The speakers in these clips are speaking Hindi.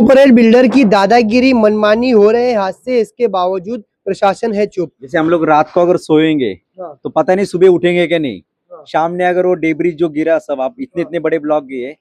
सुपरहिट बिल्डर की दादागिरी मनमानी हो रहे हादसे, इसके बावजूद प्रशासन है चुप। जैसे हम लोग रात को अगर सोएंगे तो पता नहीं सुबह उठेंगे क्या नहीं। शाम ने अगर वो डेब्रिज जो गिरा सब, आप इतने इतने बड़े ब्लॉक गिरे,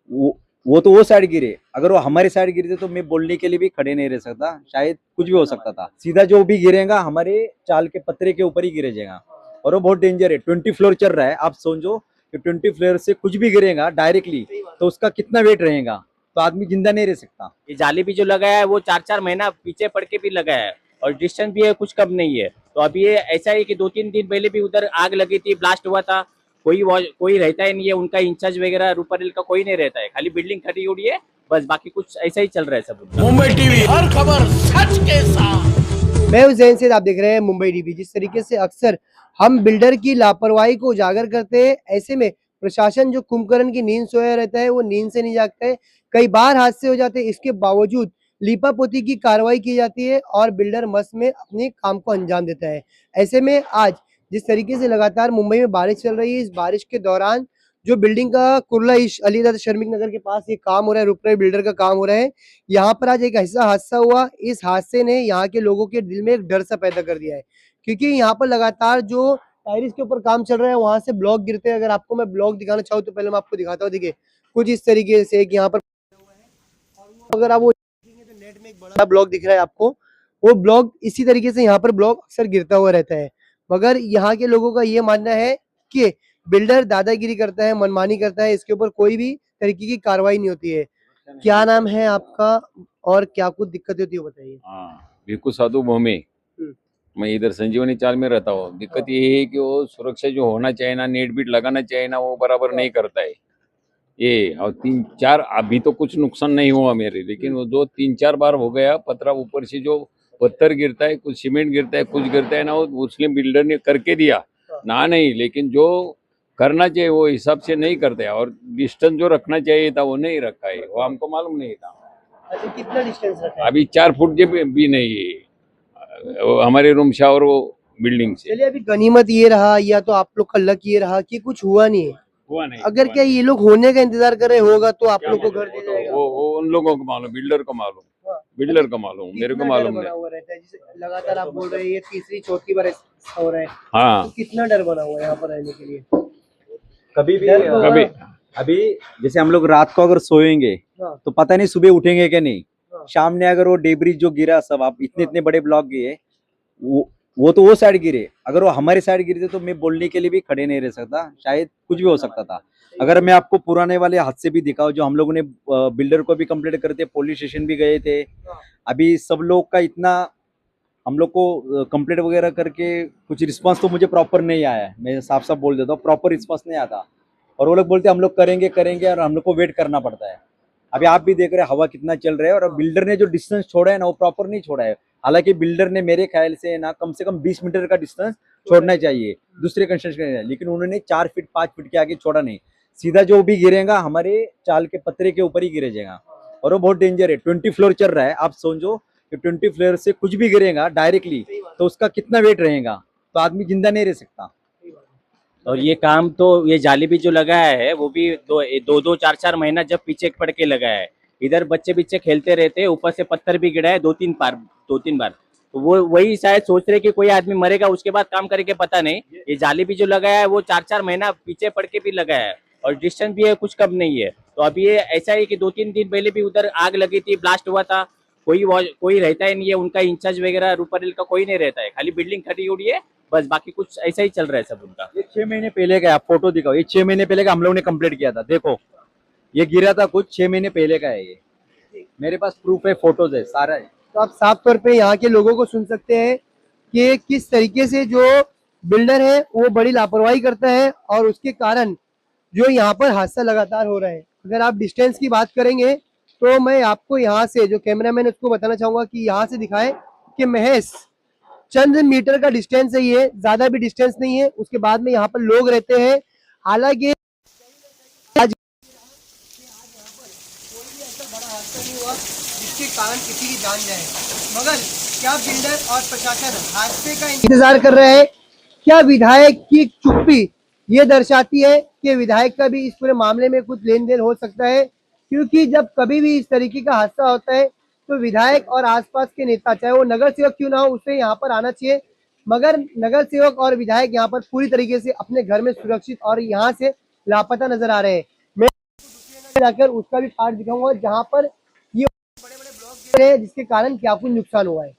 वो तो वो साइड गिरे, अगर वो हमारे साइड गिरे तो मैं बोलने के लिए भी खड़े नहीं रह सकता, शायद कुछ भी हो सकता था। सीधा जो भी गिरेगा हमारे चाल के पत्रे के ऊपर ही गिरे जाएगा, और वो बहुत डेंजर है। 20 फ्लोर चल रहा है, आप समझो कि 20 फ्लोर से कुछ भी गिरेगा डायरेक्टली तो उसका कितना वेट रहेगा, तो आदमी जिंदा नहीं रह सकता। ये जाली भी जो लगाया है वो 4-4 महीना पीछे पड़ के भी लगाया है, और डिस्टेंस भी है कुछ कम नहीं है। तो अभी ये ऐसा है कि 2-3 दिन पहले भी उधर आग लगी थी, ब्लास्ट हुआ था, कोई रहता ही नहीं है, उनका इंचार्ज वगैरह रूपरेल का कोई नहीं रहता है, खाली बिल्डिंग खड़ी हुई है बस, बाकी कुछ ऐसा ही चल रहा है सब। मुंबई टीवी, हर खबर सच के साथ। मैं हुसैन से, आप देख रहे हैं मुंबई टीवी। जिस तरीके से अक्सर हम बिल्डर की लापरवाही को उजागर करते हैं, ऐसे में प्रशासन जो कुंभकर्ण की नींद सोया रहता है वो नींद से नहीं जागता है। कई बार हादसे हो जाते हैं, इसके बावजूद लीपापोती की कार्रवाई की जाती है और बिल्डर मस्त में अपने काम को अंजाम देता है। ऐसे में आज जिस तरीके से लगातार मुंबई में बारिश चल रही है, इस बारिश के दौरान जो बिल्डिंग का कुर्ला अलीदाद शर्मिक नगर के पास ये काम हो रहा है, रुपरेल बिल्डर का काम हो रहा है, यहाँ पर आज एक ऐसा हादसा हुआ। इस हादसे ने यहाँ के लोगों के दिल में एक डर सा पैदा कर दिया है, क्योंकि यहाँ पर लगातार जो टाइल्स के ऊपर काम चल रहा है वहां से ब्लॉक गिरते हैं। अगर आपको मैं ब्लॉक दिखाना चाहूँ तो पहले मैं आपको दिखाता हूँ। देखिए कुछ इस तरीके से यहाँ पर, अगर आप वो तो नेट में एक बड़ा ब्लॉक दिख रहा है आपको, वो ब्लॉक इसी तरीके से यहाँ पर ब्लॉक अक्सर गिरता हुआ रहता है। मगर यहाँ के लोगों का ये मानना है कि बिल्डर दादागिरी करता है, मनमानी करता है, इसके ऊपर कोई भी तरीके की कार्रवाई नहीं होती है। क्या नाम है आपका और क्या कुछ दिक्कत होती है बताइए। भिक्खू साधु भोमे, मैं इधर संजीवनी चाल में रहता हूँ। दिक्कत ये है कि वो सुरक्षा जो होना चाहिए ना, नेट बीट लगाना चाहिए ना, वो बराबर नहीं करता है ये। और 3-4 अभी तो कुछ नुकसान नहीं हुआ मेरे, लेकिन वो 2-3-4 बार हो गया। पतरा ऊपर से जो पत्थर गिरता है, कुछ सीमेंट गिरता है, कुछ गिरता है ना, वो मुस्लिम बिल्डर ने करके दिया ना नहीं, लेकिन जो करना चाहिए वो हिसाब से नहीं करते, और डिस्टेंस जो रखना चाहिए था वो नहीं रखा है, वो हमको मालूम नहीं था। अच्छा, कितना डिस्टेंस रखा है? अभी 4 फुट भी नहीं है हमारे रूम शावर वो बिल्डिंग से। चलिए, अभी गनीमत ये रहा या तो आप लोग का लक ये रहा कि कुछ हुआ नहीं है। हुआ नहीं। अगर क्या ये लोग होने का इंतजार कर रहे होगा तो आप लोग को घर दे जाएगा। वो उन लोगों को मालूम, बिल्डर को मालूम, बिल्डर को मालूम, मेरे को मालूम नहीं। हुआ रहता है, जिसे लगातार आप बोल रहे हैं ये तीसरी चौथी बार हो रहा है। हाँ, तो कितना डर बना हुआ है यहाँ पर रहने के लिए? कभी भी कभी अभी जैसे हम लोग रात को अगर सोएंगे तो पता नहीं सुबह उठेंगे क्या नहीं। शाम ने अगर वो डेब्रिज जो गिरा सब, आप इतने इतने बड़े ब्लॉक गिरे, वो तो वो साइड गिरे, अगर वो हमारे साइड गिरे तो मैं बोलने के लिए भी खड़े नहीं रह सकता, शायद कुछ भी हो सकता था। अगर मैं आपको पुराने वाले हादसे भी दिखाऊं, जो हम लोगों ने बिल्डर को भी कंप्लेंट करते, पुलिस स्टेशन भी गए थे, अभी सब लोग का इतना हम लोग को कंप्लेंट वगैरह करके कुछ रिस्पांस तो मुझे प्रॉपर नहीं आया है। मैं साफ साफ बोल देता हूँ, प्रॉपर रिस्पांस नहीं आता, और वो लोग बोलते हम लोग करेंगे करेंगे, और हम लोग को वेट करना पड़ता है। अभी आप भी देख रहे हैं हवा कितना चल रहा है, और बिल्डर ने जो डिस्टेंस छोड़ा है ना वो प्रॉपर नहीं छोड़ा है। हालांकि बिल्डर ने मेरे ख्याल से ना कम से कम 20 मीटर का डिस्टेंस छोड़ना चाहिए दूसरे कंस्ट्रक्शन, लेकिन उन्होंने 4 फीट 5 फीट के आगे छोड़ा नहीं। सीधा जो भी गिरेगा हमारे चाल के पत्रे के ऊपर ही गिरे जाएगा, और वो बहुत डेंजर है। 20 फ्लोर चल रहा है, आप समझो कि 20 फ्लोर से कुछ भी गिरेगा डायरेक्टली तो उसका कितना वेट रहेगा, तो आदमी जिंदा नहीं रह सकता। और ये काम तो ये जाली भी जो लगाया है वो भी 2-2, 4-4 महीना जब पीछे पड़ के लगाया है। इधर बच्चे खेलते रहते हैं, ऊपर से पत्थर भी गिरा है 2-3 बार। तो वो वही शायद सोच रहे कि कोई आदमी मरेगा उसके बाद काम करेंगे, पता नहीं। ये जाली भी जो लगाया है वो 4-4 महीना पीछे पड़ के भी लगाया है, और डिस्टेंस भी है कुछ कम नहीं है। तो अभी ये ऐसा है कि 2-3 दिन पहले भी उधर आग लगी थी, ब्लास्ट हुआ था, कोई रहता ही नहीं है, उनका इंचार्ज वगैरह रूपरेल का कोई नहीं रहता है, खाली बिल्डिंग खड़ी हुई है बस, बाकी कुछ ऐसा ही चल रहा है सब उनका। ये 6 महीने पहले का, आप फोटो दिखाओ, ये 6 महीने पहले का हम लोग ने कंप्लीट किया था। देखो ये गिरा था कुछ 6 महीने पहले का है, ये मेरे पास प्रूफ है, फोटोज है, सारा है। तो आप साफ तौर पे यहाँ के लोगों को सुन सकते हैं कि किस तरीके से जो बिल्डर है वो बड़ी लापरवाही करता है, और उसके कारण जो यहाँ पर हादसा लगातार हो रहा है। अगर आप डिस्टेंस की बात करेंगे तो मैं आपको यहाँ से जो कैमरामैन उसको बताना चाहूंगा कि यहाँ से दिखाए कि महज चंद मीटर का डिस्टेंस है, ये ज्यादा भी डिस्टेंस नहीं है। उसके बाद में यहाँ पर लोग रहते हैं, हालांकि आज कोई भी ऐसा बड़ा हादसा नहीं हुआ जिसके कारण किसी की जान जाए, मगर क्या बिल्डर और प्रशासन हादसे का इंतजार कर रहे हैं? क्या विधायक की चुप्पी ये दर्शाती है कि विधायक का भी इस पूरे मामले में कुछ लेन देन हो सकता है, क्योंकि जब कभी भी इस तरीके का हादसा होता है तो विधायक और आसपास के नेता, चाहे वो नगर सेवक क्यों ना हो, उसे यहाँ पर आना चाहिए। मगर नगर सेवक और विधायक यहाँ पर पूरी तरीके से अपने घर में सुरक्षित और यहाँ से लापता नजर आ रहे हैं। मैं जाकर उसका भी पार्ट दिखाऊंगा जहाँ पर ये बड़े बड़े ब्लॉक गिरे हैं जिसके कारण क्या कुछ नुकसान हुआ है।